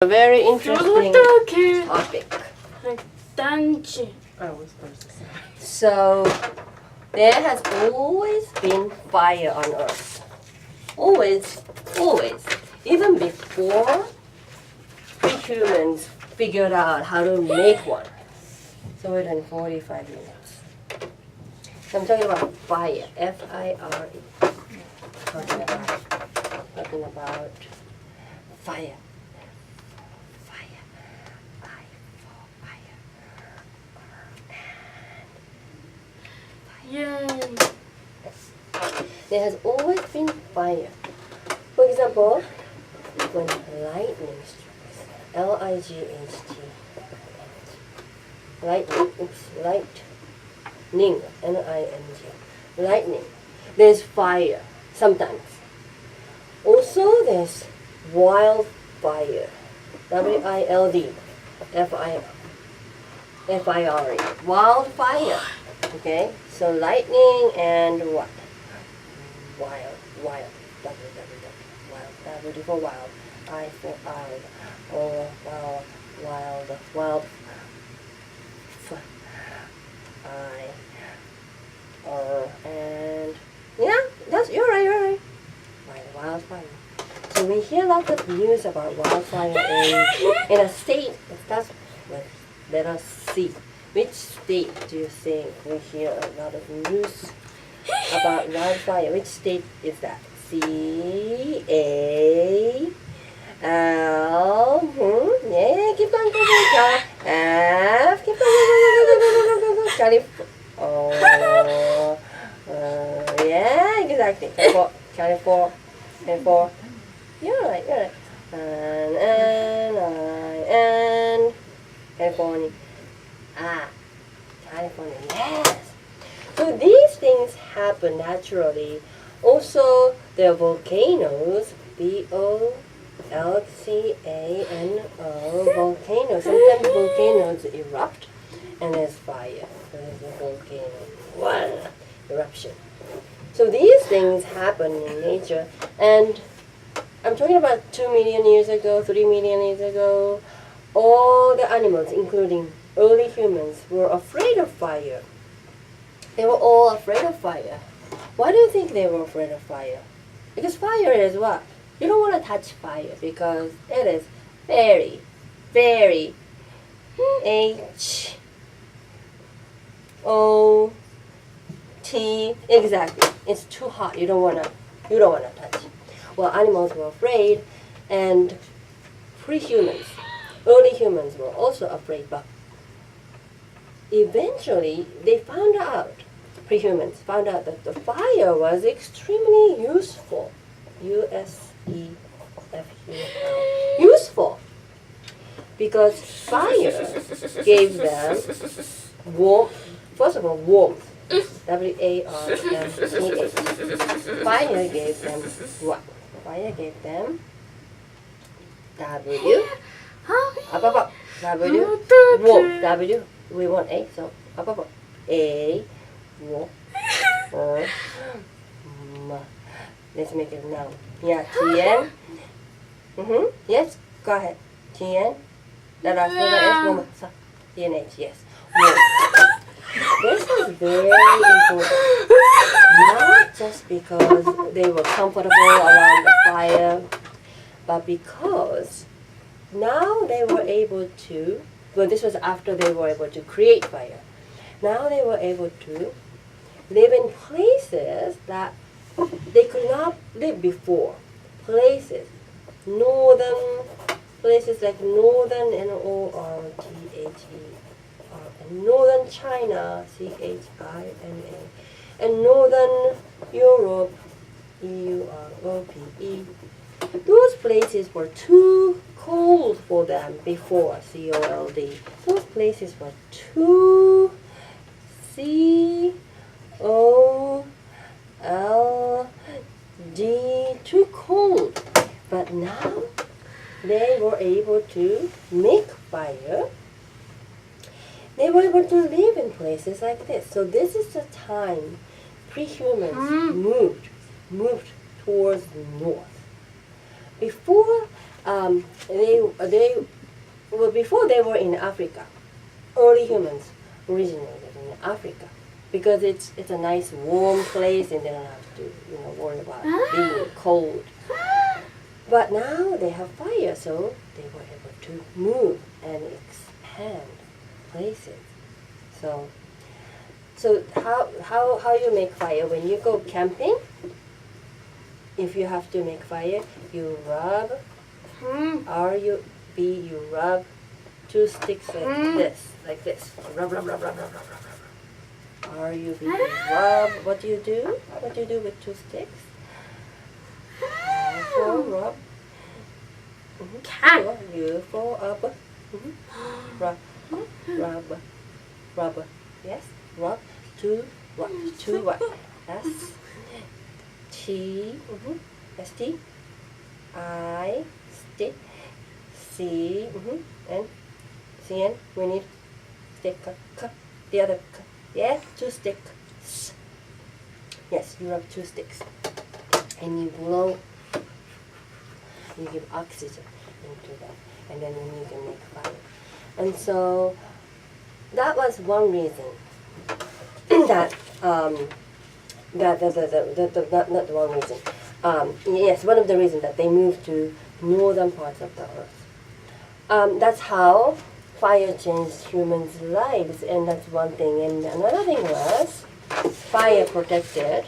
A very interesting topic. So, there has always been fire on Earth. Always, always. Even before we humans figured out how to make one. So we're done 45 minutes. So I'm talking about fire. F-I-R-E. Talking about fire. Yay! There has always been fire. For example, when lightning strikes, L-I-G-H-T, lightning, N-I-N-G, lightning. There's fire sometimes. Also, there's wildfire, W-I-L-D, F-I-R-E, wildfire. Okay, so lightning and what? Wild, W for wild, I for wild, wild, and yeah, you're right. Wildfire. So we hear lots of news about wildfire in a state that starts with letter C. Which state do you think we hear a lot of news about wildfire? Which state is that? C-A-L. Yeah, keep going. F. Keep going. California. Yeah, exactly. California. You're right. And California. California, yes. So these things happen naturally. Also, there are volcanoes, V-O-L-C-A-N-O, volcanoes. Sometimes volcanoes erupt and there's fire. So there's a volcano, eruption. So these things happen in nature. And I'm talking about 2 million years ago, 3 million years ago. All the animals, including early humans, were afraid of fire. They were all afraid of fire. Why do you think they were afraid of fire? Because fire is what? You don't want to touch fire because it is very, very H-O-T. Exactly. It's too hot. You don't want to touch. Well, animals were afraid, and pre-humans, early humans were also afraid, but eventually they found out, pre-humans found out that the fire was extremely useful. U-S-E-F-U-L. Useful. Because fire gave them warmth. First of all, warmth. W-A-R-M-T-H. Fire gave them what? Fire gave them W. Up. W. Warmth. W. We want A, so up. A. Warmth. Let's make it now. Yeah, T-N. Yes, go ahead. T-N. Letter S, warmth. T-N-H, yes. Warmth. This is very important. Not just because they were comfortable around the fire, but because now they were able to, well, this was after they were able to create fire. Now they were able to live in places that they could not live before. Places like northern, N-O-R-T-H-E-R, northern China, C-H-I-N-A, and northern Europe, E-U-R-O-P-E. Those places were too cold for them before, C-O-L-D. Those places were too C-O-L-D, too cold. But now they were able to make fire. They were able to live in places like this. So this is the time pre-humans moved towards the north. Before they well, before they were in Africa. Early humans originated in Africa because it's a nice warm place and they don't have to worry about being cold. But now they have fire, so they were able to move and expand places. So how you make fire when you go camping? If you have to make fire, you rub you rub 2 sticks like this. Rub, rub, rub, rub, rub, rub, rub, rub. R-U-B, rub. What do you do? What do you do with 2 sticks? For rub. U for up. Rub, rub, rub. Yes, rub. 2 what? 2 what? S T S T I stick C and C-N, we need stick, the other, yeah, 2 sticks. Yes, you rub 2 sticks. And you blow, you give oxygen into that, and then you can make fire. And so, that was one reason that, not one reason. Yes, one of the reasons that they moved to northern parts of the earth. That's how fire changed humans' lives, and that's one thing. And another thing was fire protected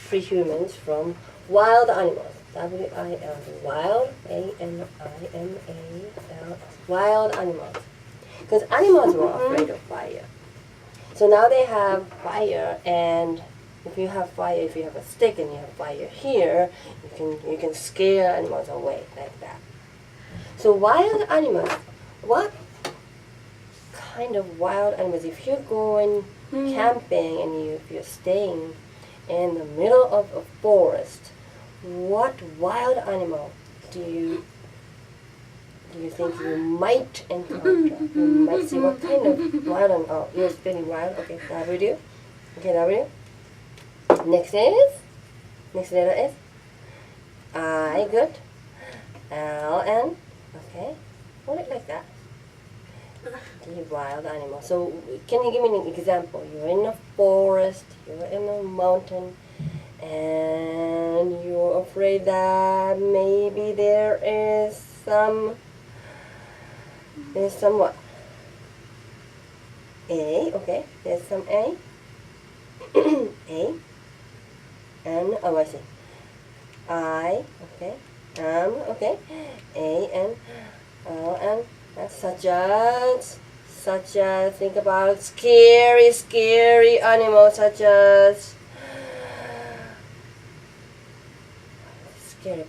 pre-humans from wild animals. W-I-L, wild, A-N-I-M-A-L, wild animals. Because animals were afraid of fire. So now they have fire, and if you have fire, if you have a stick and you have fire here, you can scare animals away like that. So wild animals, what kind of wild animals? If you're going camping and if you're staying in the middle of a forest, what wild animal do you think you might encounter? You might see what kind of wild animal. Oh, you're spelling wild. Okay, W. Okay, W. Next letter is I. Good. L N. Okay, hold it like that. The wild animal. So, can you give me an example? You're in a forest. You're in a mountain. And you're afraid that maybe there's some what? A, okay, there's some A. A. N, oh I see. I, okay. Okay. A, N, L, N. That's such as, think about scary animals such as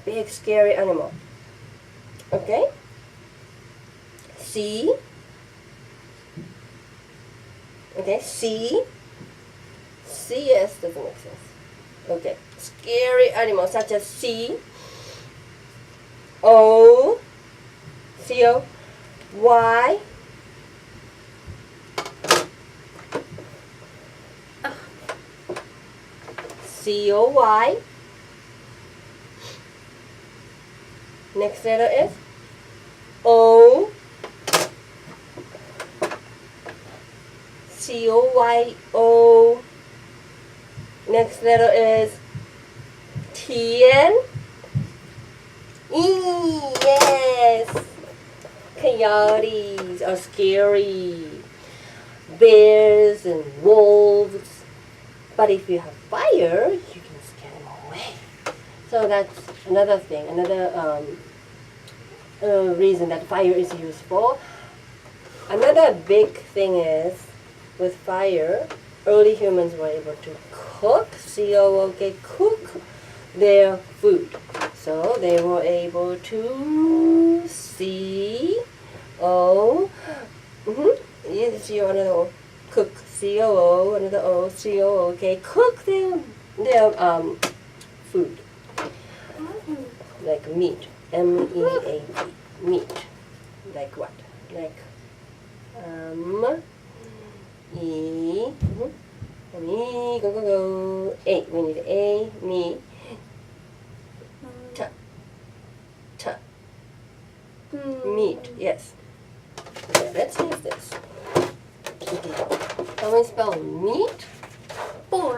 big scary animal. Okay. C. Okay, C. CS doesn't make sense. Okay. Scary animal such as C. O. C-O. Y. C-O-Y. Next letter is O. C-O-Y-O. Next letter is T-N. E. Yes. Coyotes are scary. Bears and wolves. But if you have fire, you can scare them away. So that's another thing, another reason that fire is useful. Another big thing is, with fire, early humans were able to cook, C-O-O-K, cook their food. So they were able to C-O, you see another O, cook, C-O-O, another O, C-O-O-K, cook their food. Like meat, M-E-A-T, meat. Like what? Like E, me, go, A, we need A, me, T, Meat, yes. Okay, let's use this. Okay. Can we spell meat? Boy.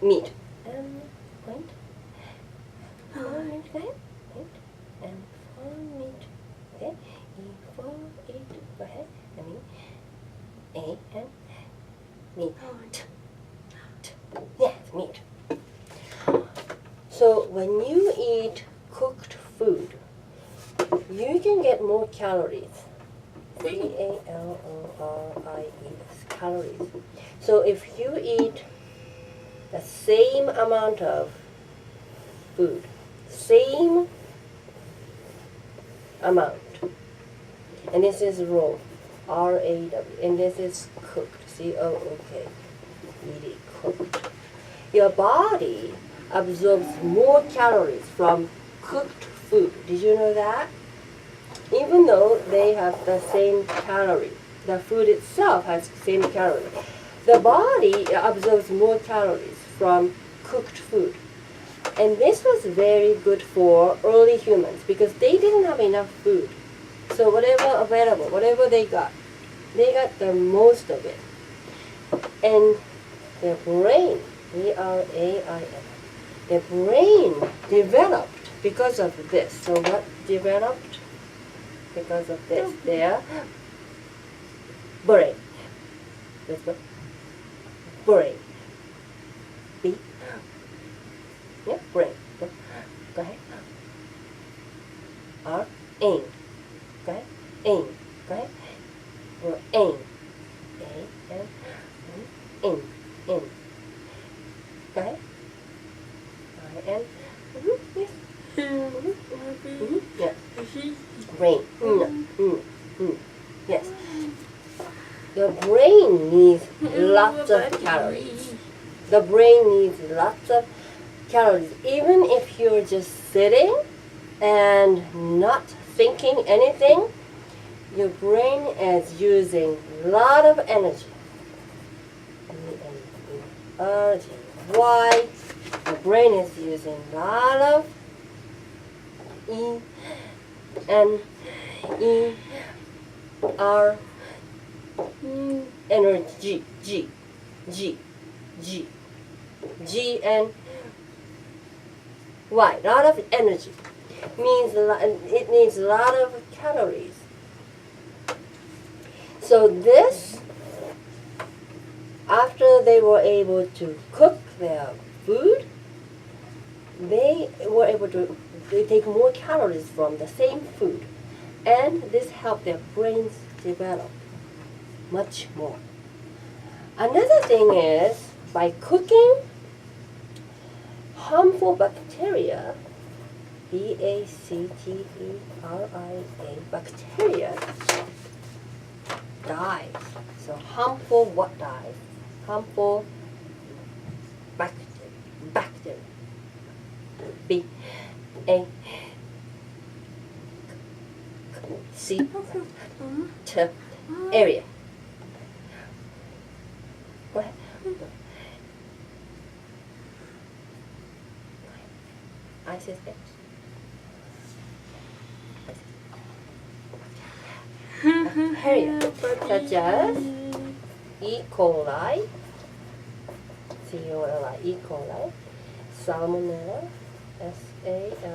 Meat. Point. For meat, okay? Point. And for meat. Okay? E for it. Go ahead. I mean, A and meat. Yes, meat. So when you eat cooked food, you can get more calories. C-A-L-O-R-I-E-S, calories. So if you eat the same amount of food, same amount, and this is raw, R-A-W, and this is cooked, C-O-O-K, really cooked. Your body absorbs more calories from cooked food. Did you know that? Even though they have the same calorie, the food itself has the same calorie, the body absorbs more calories from cooked food. And this was very good for early humans because they didn't have enough food. So whatever available, whatever they got the most of it. And their brain, B-R-A-I-N, their brain developed because of this. So what developed? Because of this, their brain. Let's go. Brain. B. Yeah, brain. Go ahead. R. Aim. Go ahead. Aim. Go ahead. Or aim. A and aim. Aim. Go ahead. I and yes. Yes. Brain. Yes. The brain needs lots of calories. The brain needs lots of calories. Even if you're just sitting and not thinking anything, your brain is using a lot of energy. Why? The brain is using a lot of energy. G and Y. A lot of energy means it needs a lot of calories. So this, after they were able to cook their food, they were able to take more calories from the same food, and this helped their brains develop much more. Another thing is, by cooking, harmful bacteria, B-A-C-T-E-R-I-A, bacteria dies. So harmful what dies? Harmful bacteria. B A C T area. Go ahead. I suspect. Bacteria such as E. coli, C-O-L-I, E. coli, Salmonella, S-A-L-M-O-N-E-L-L-A,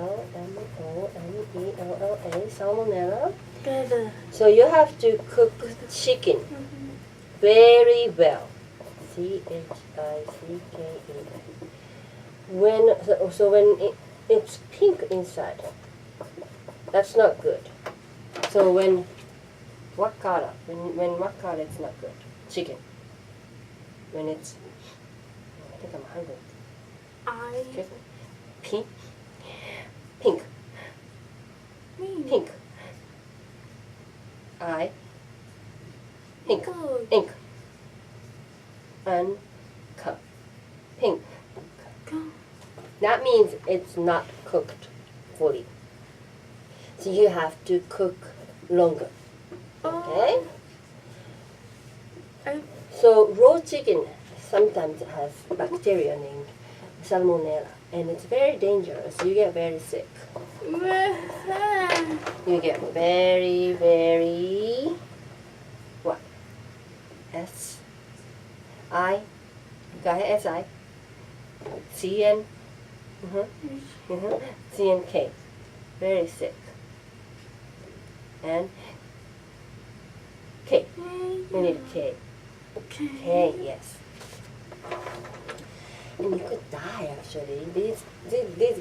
Salmonella. So you have to cook chicken very well. C-H-I-C-K-E-N. So when it's pink inside, that's not good. So when what color? When what color it's not good? Chicken. When it's, I think I'm hungry. Excuse me. Pink. Pink. Pink. I. Pink. Ink. Uncut. Pink. That means it's not cooked fully. So you have to cook longer. Okay? So raw chicken sometimes has bacteria named Salmonella. and it's very dangerous. You get very sick. You get very, very, what? S-I, go ahead, S-I, C-N, C-N-K, very sick, and K, we need a K, K, yes. And you could die actually. These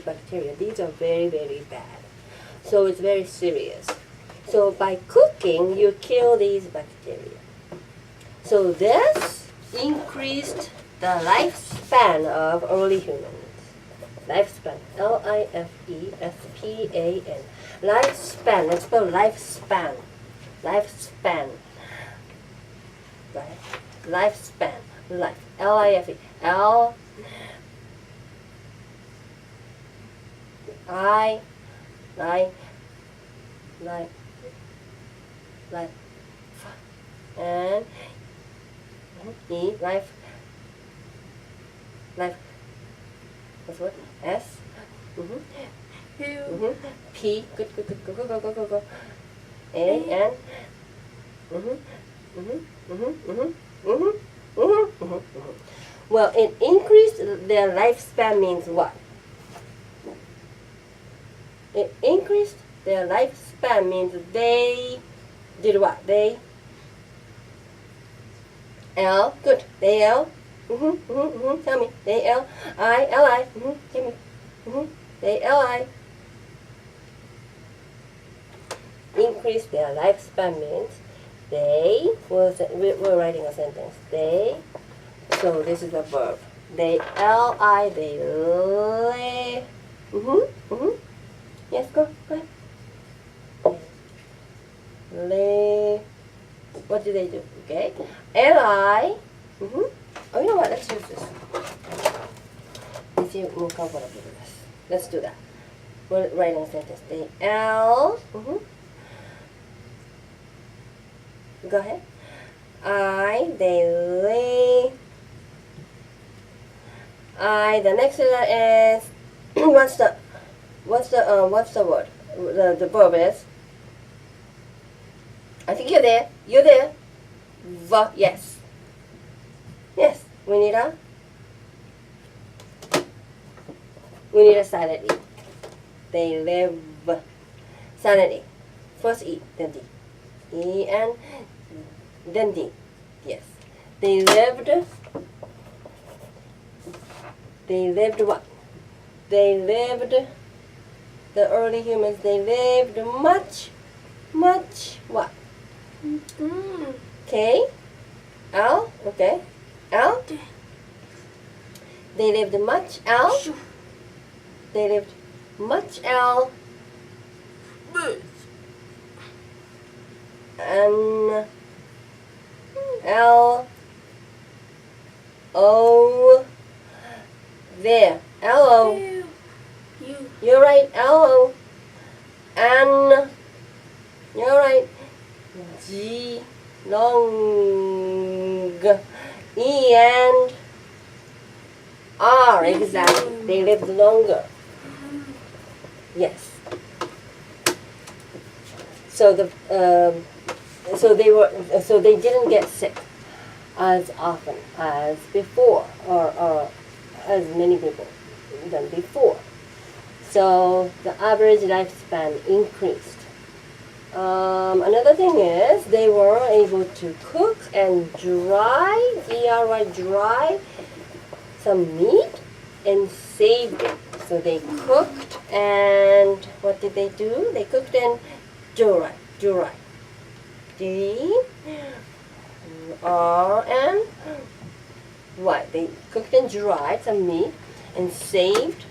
bacteria, these are very, very bad. So it's very serious. So by cooking, you kill these bacteria. So this increased the lifespan of early humans. Lifespan, L-I-F-E-S-P-A-N. Lifespan, let's spell lifespan. Lifespan. Right? Lifespan, life, L-I-F-E, L I like and E life what's what S P go A N Well, it increased their lifespan means what? It increased their lifespan means they did what? They L good. They L tell me. They L I give me. They L I increased their lifespan means they we're writing a sentence. They so this is a verb. They L I they lay Yes, go ahead. Lay. What do they do? Okay. L-I. Oh, you know what? Let's use this. Let's see more comfortable with this. Let's do that. We're writing a sentence. They L. Go ahead. I. They lay. I. The next letter is What's the word? The verb is. I think you're there. You're there. Yes. Yes. We need a silent E. They live. Silent E. First E, then D. E and then D. Yes. They lived what? They lived. The early humans, they lived much what? K? L? Okay. L? They lived much L? They lived much L? N L O there. L O You're right, L-O, N, you're right, G, long, E and R, exactly, they lived longer, yes. So they didn't get sick as often as before, or as many people than before. So the average lifespan increased. Another thing is they were able to cook and dry, D-R-Y, dry some meat and saved it. So they cooked and what did they do? They cooked and dry. D-R-N-Y. They cooked and dried some meat and saved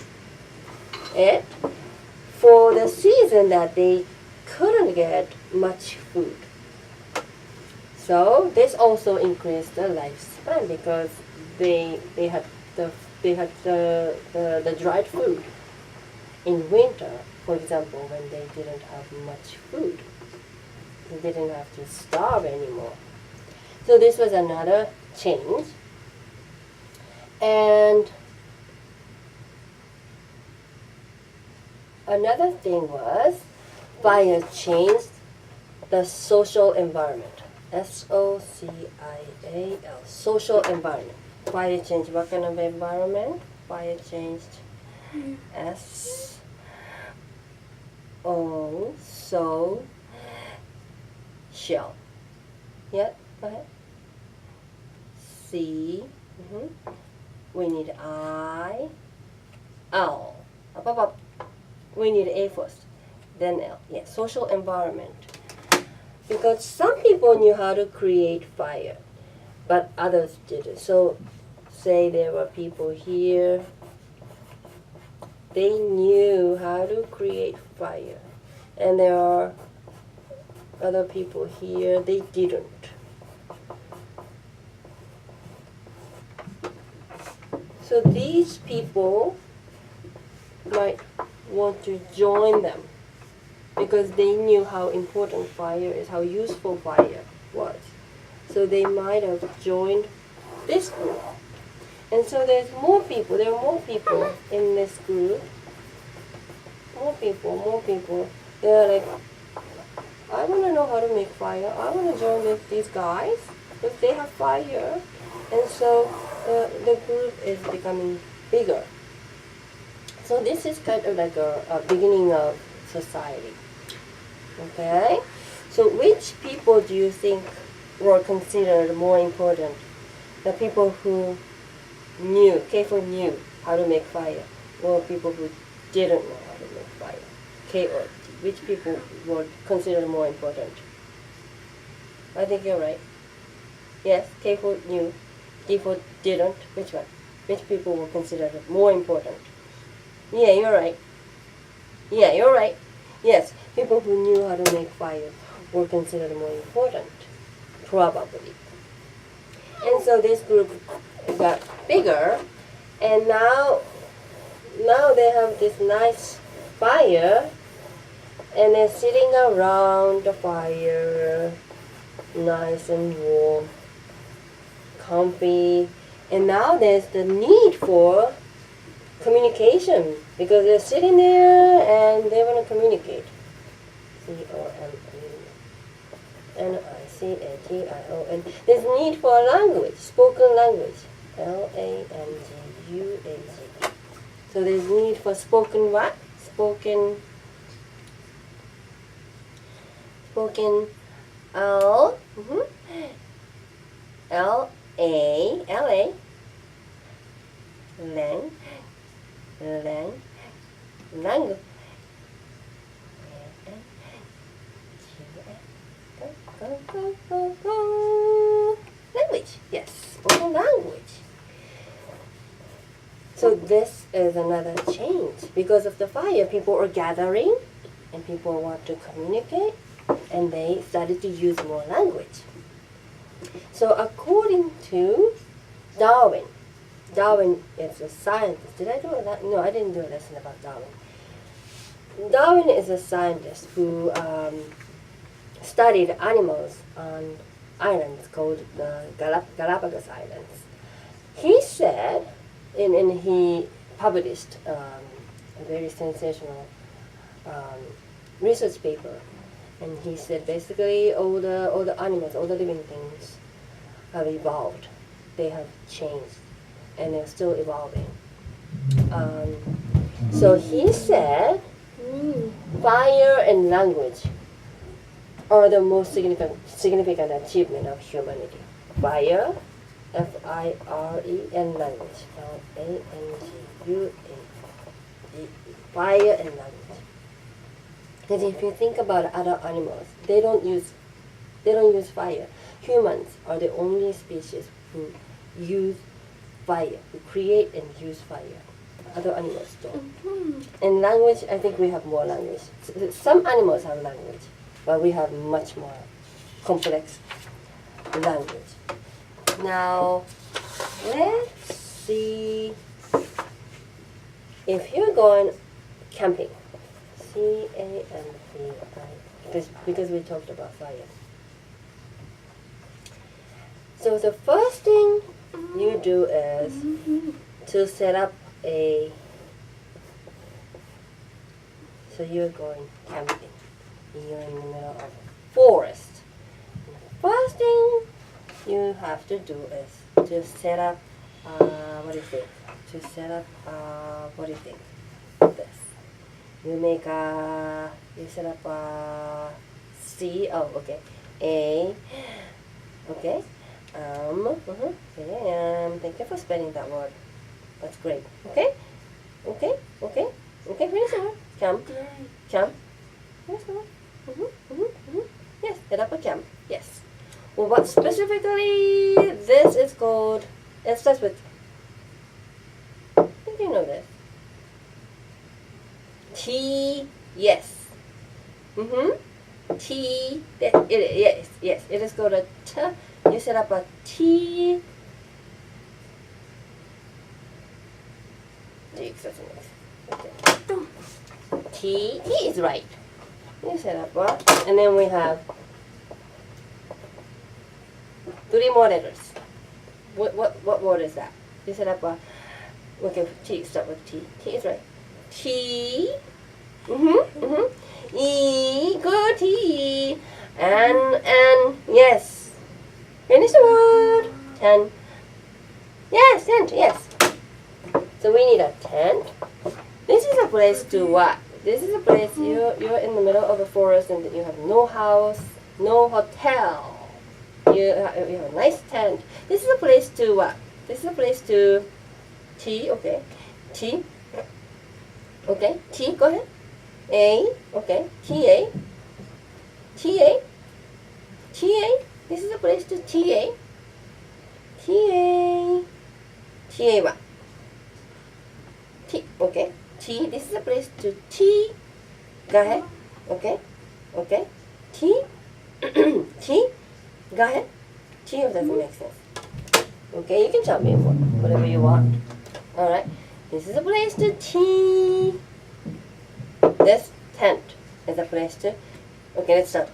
it for the season that they couldn't get much food. So this also increased the lifespan because they had the dried food in winter, for example, when they didn't have much food. They didn't have to starve anymore. So this was another change. And another thing was fire changed the social environment. SOCIAL, social environment. Fire changed what kind of environment? Fire changed social. Yeah, go ahead. C. We need I. L. Up. We need A first, then L. Yeah, social environment. Because some people knew how to create fire, but others didn't. So, say there were people here, they knew how to create fire. And there are other people here, they didn't. So these people might want to join them because they knew how important fire is, how useful fire was. So they might have joined this group. And so there are more people in this group. More people. They're like, I want to know how to make fire. I want to join these guys because they have fire. And so the group is becoming bigger. So this is kind of like a beginning of society. Okay? So which people do you think were considered more important? The people who knew how to make fire, or people who didn't know how to make fire? K or T. Which people were considered more important? I think you're right. Yes, K for knew, D for didn't. Which one? Which people were considered more important? Yeah, you're right. Yes, people who knew how to make fire were considered more important, probably. And so this group got bigger, and now they have this nice fire, and they're sitting around the fire, nice and warm, comfy. And now there's the need for communication because they're sitting there and they want to communicate. COMMUNICATION. There's need for a language, spoken language. LANGUAGE. So there's need for spoken what? Spoken L. L-A. Language. Language, yes, spoken language. So this is another change. Because of the fire, people are gathering and people want to communicate, and they started to use more language. So according to Darwin is a scientist. Did I do that? No, I didn't do a lesson about Darwin. Darwin is a scientist who studied animals on islands called the Galapagos Islands. He said, and he published a very sensational research paper, and he said basically all the animals, all the living things have evolved. They have changed, and they're still evolving. So he said fire and language are the most significant achievement of humanity. Fire, F-I-R-E, and language, L-A-N-G-U-A-E. Fire and language. Because if you think about other animals, they don't use fire. Humans are the only species who use fire, who create and use fire. Other animals don't. And language, I think we have more language. Some animals have language, but we have much more complex language. Now, let's see if you're going camping. C-A-M-P-I, because we talked about fire. So the first thing you do is to set up a So you're going camping. You're in the middle of a forest. First thing you have to do is to set up, what do you think? To set up, what do you think? This. You make a, you set up a C, oh, okay. A, okay. Okay, thank you for spelling that word. That's great. Okay? Okay? Okay? Okay, finish the word. Camp. Camp. Finish the word. Yes, set up a camp. Yes. Well, what specifically this is called, it starts with, I think you know this. T, yes. T, yes, it is called a T. You set up a T. Okay. T is right. You set up a, and then we have 3 more letters. What word is that? You set up a, okay, T, start with T. T is right. T. E, good T. And, yes. Finish the word. Tent. Yes, tent, yes. So we need a tent. This is a place to what? This is a place, you're in the middle of the forest and you have no house, no hotel. You have a nice tent. This is a place to what? This is a place to T, okay. T. Okay, T, go ahead. A, okay. T-A. T-A. T-A. This is a place to T-A. T-A. T-A what? T, okay. T, this is a place to T. Go ahead. Okay. Okay. T. T. Go ahead. T if doesn't make sense. Okay, you can tell me whatever you want. Alright. This is a place to T. This tent is a place to, okay, let's start.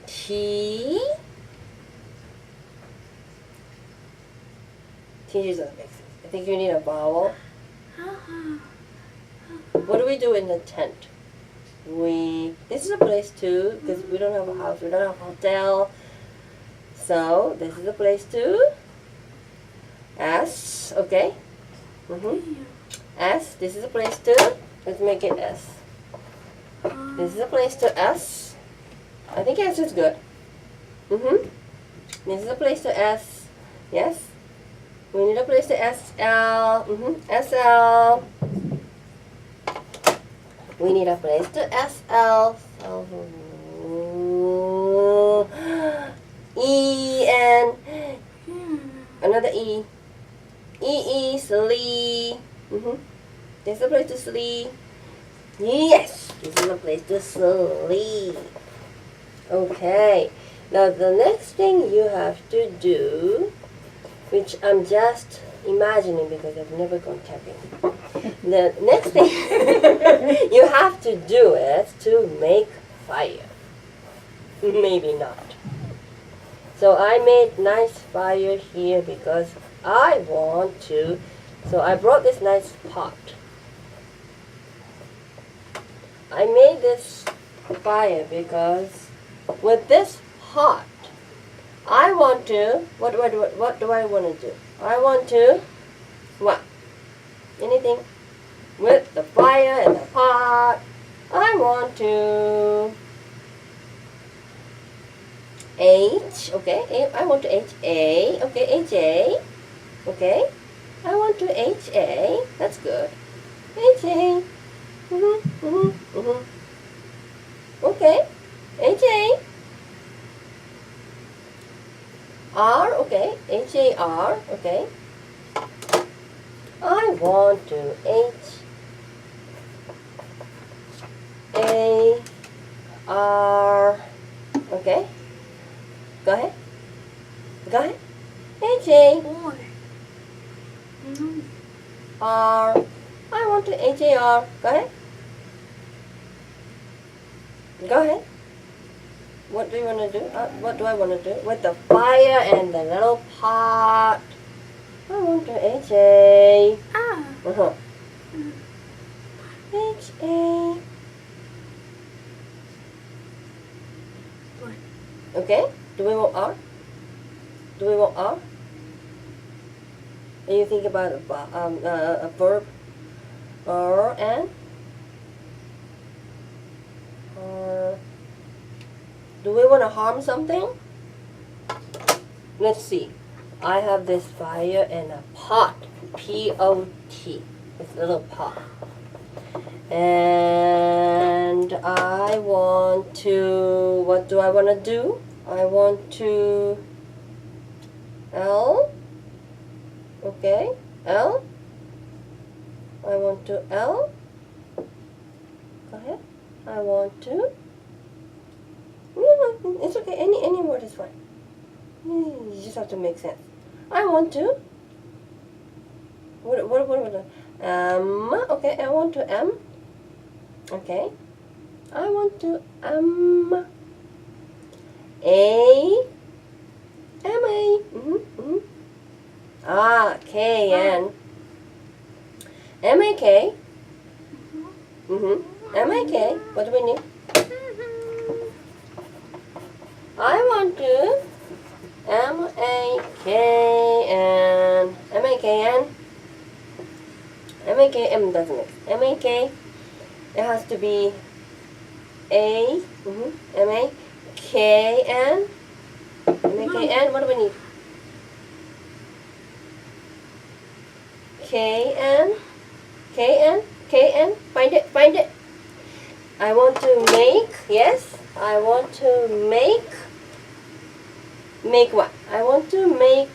T. T doesn't make sense. I think you need a vowel. What do we do in the tent? This is a place to, because we don't have a house, we don't have a hotel. So, this is a place to, S, okay? S, this is a place to, let's make it S. This is a place to S. I think S is good. This is a place to S. Yes? We need a place to SL. SL. We need a place to SL. E and another E. E, slee. This is a place to sleep. Yes, this is a place to sleep. Okay. Now the next thing you have to do, which I'm just imagining because I've never gone camping. The next thing you have to do is to make fire. Maybe not. So I made nice fire here because I want to. So I brought this nice pot. I made this fire because with this pot, I want to, what do I want to do? I want to, what? Anything? With the fire and the pot, I want to H, okay, I want to H-A, okay, H-A, okay, I want to H-A, that's good, H-A, okay, H-A, R, okay, H-A-R, okay, I want to H-A-R, okay, go ahead, H-A-R, I want to H-A-R, go ahead, what do you want to do? What do I want to do? With the fire and the little pot, I want to H-A. H-A. Okay? Do we want R? Do we want R? And you think about a verb. R and do we want to harm something? Let's see. I have this fire and a pot. P-O-T. It's a little pot. And I want to, what do I want to do? I want to, L. Okay, L. I want to L. Go ahead. I want to. No, it's okay. Any word is fine. You just have to make sense. I want to. What? Okay, I want to M. Okay. I want to M. A. M-A. K-N. M-A-K. M-A-K. What do we need? I want to M-A-K-N. M-A-K-N. M-A-K-M doesn't it? M-A-K. It has to be A. M-A-K-N. M-A-K-N. What do we need? K-N. K-N. K-N. Find it. Find it. I want to make. Yes. I want to make. Make what? I want to make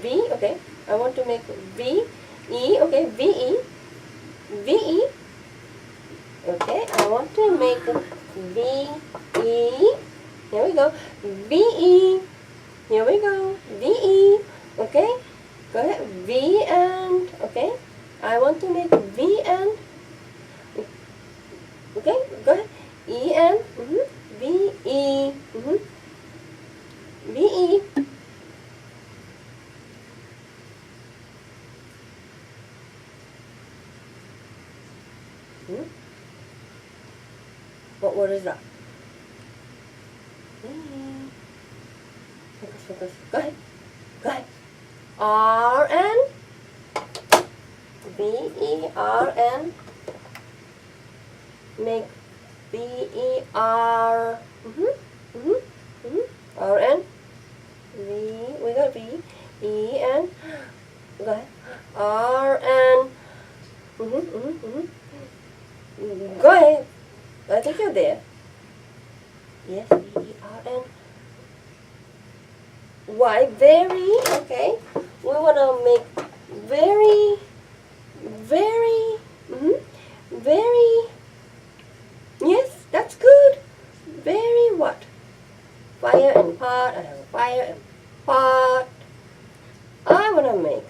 V. Okay. I want to make V. E. Okay. V-E. V-E. Okay. I want to make V-E. Here we go. V-E. Here we go. V-E. Okay. Go ahead. V and. Okay. I want to make V and. Okay. Go ahead. E and. V-E. V-E. What word is that? Focus, focus. Go ahead. Go ahead. R-N. V-E-R-N. Make V-E-R. R-N. V. We got V. E-N. Go ahead. R-N. Go ahead. I think you're there. Yes, V-E-R-N. Why? Very. Okay. We want to make very, very, very. Yes, that's good. Very what? Fire and pot. I have a fire and pot. I want to make